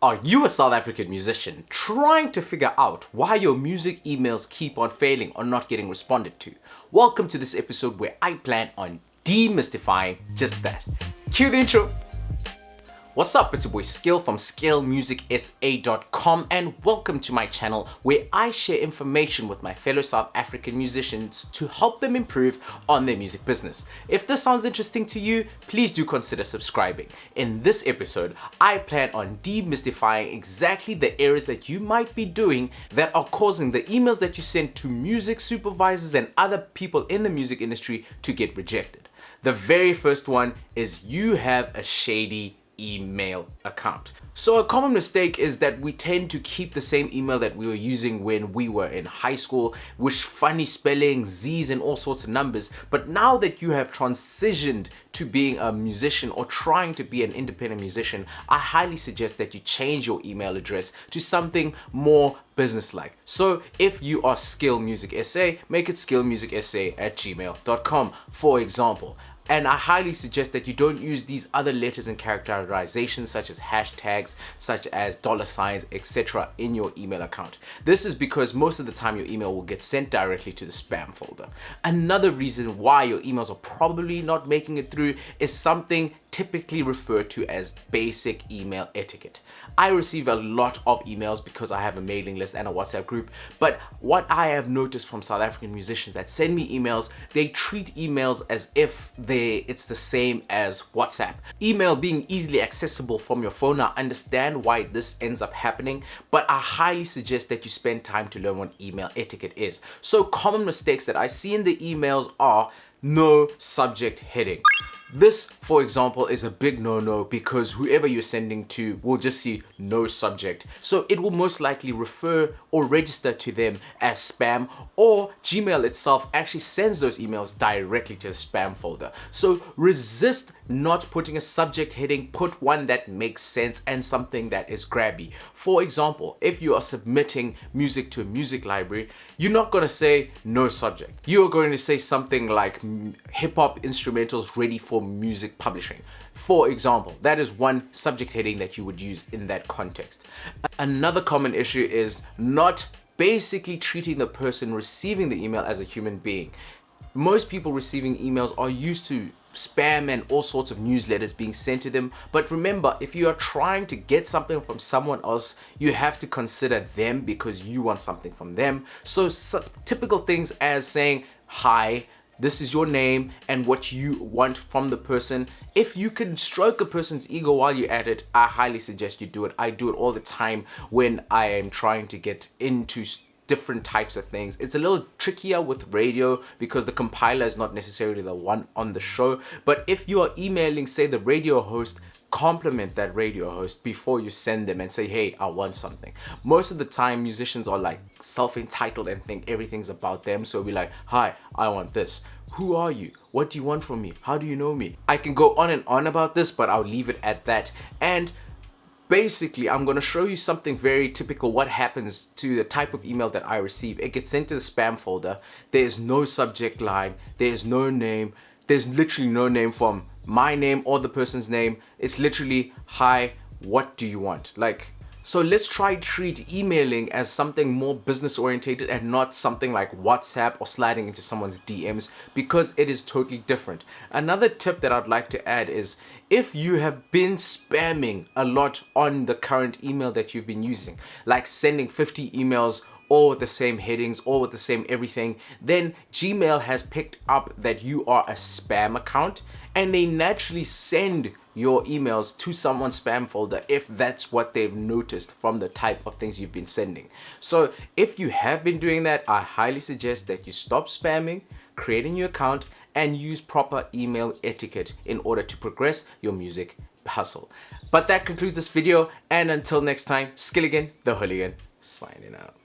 Are you a South African musician trying to figure out why your music emails keep on failing or not getting responded to? Welcome to this episode where I plan on demystifying just that. Cue the intro. What's up, it's your boy Skill from SkillMusicSA.com and welcome to my channel where I share information with my fellow South African musicians to help them improve on their music business. If this sounds interesting to you, please do consider subscribing. In this episode, I plan on demystifying exactly the errors that you might be doing that are causing the emails that you send to music supervisors and other people in the music industry to get rejected. The very first one is you have a shady email account. So a common mistake is that we tend to keep the same email that we were using when we were in high school, with funny spelling, Z's and all sorts of numbers. But now that you have transitioned to being a musician or trying to be an independent musician, I highly suggest that you change your email address to something more business-like. So if you are SkillMusicSA, make it SkillMusicSA@gmail.com, for example. And I highly suggest that you don't use these other letters and characterizations such as hashtags, such as $signs, etc. in your email account. This is because most of the time your email will get sent directly to the spam folder. Another reason why your emails are probably not making it through is something typically referred to as basic email etiquette. I receive a lot of emails because I have a mailing list and a WhatsApp group, but what I have noticed from South African musicians that send me emails, they treat emails as if it's the same as WhatsApp. Email being easily accessible from your phone, I understand why this ends up happening, but I highly suggest that you spend time to learn what email etiquette is. So common mistakes that I see in the emails are no subject heading. This, for example, is a big no-no because whoever you're sending to will just see no subject. So it will most likely refer or register to them as spam, or Gmail itself actually sends those emails directly to the spam folder. So resist not putting a subject heading, put one that makes sense and something that is grabby. For example, if you are submitting music to a music library, you're not going to say no subject. You're going to say something like hip-hop instrumentals ready for music publishing. For example, that is one subject heading that you would use in that context. Another common issue is not basically treating the person receiving the email as a human being. Most people receiving emails are used to spam and all sorts of newsletters being sent to them, but remember, if you are trying to get something from someone else, you have to consider them because you want something from them. So typical things as saying, hi, this is your name and what you want from the person. If you can stroke a person's ego while you're at it, I highly suggest you do it. I do it all the time when I am trying to get into different types of things. It's a little trickier with radio because the compiler is not necessarily the one on the show. But if you are emailing, say, the radio host, compliment that radio host before you send them and say, hey, I want something. Most of the time, musicians are like self-entitled and think everything's about them. So we're like, hi, I want this. Who are you? What do you want from me? How do you know me? I can go on and on about this, but I'll leave it at that. And basically, I'm going to show you something very typical, what happens to the type of email that I receive. It gets sent to the spam folder. There's no subject line. There's no name. There's literally no name from my name or the person's name. It's literally, hi, what do you want? So let's try treat emailing as something more business orientated and not something like WhatsApp or sliding into someone's DMs, because it is totally different. Another tip that I'd like to add is if you have been spamming a lot on the current email that you've been using, like sending 50 emails all with the same headings, all with the same everything, then Gmail has picked up that you are a spam account and they naturally send your emails to someone's spam folder if that's what they've noticed from the type of things you've been sending. So if you have been doing that, I highly suggest that you stop spamming, create a new account, and use proper email etiquette in order to progress your music hustle. But that concludes this video, and until next time, Skill again, the hooligan, signing out.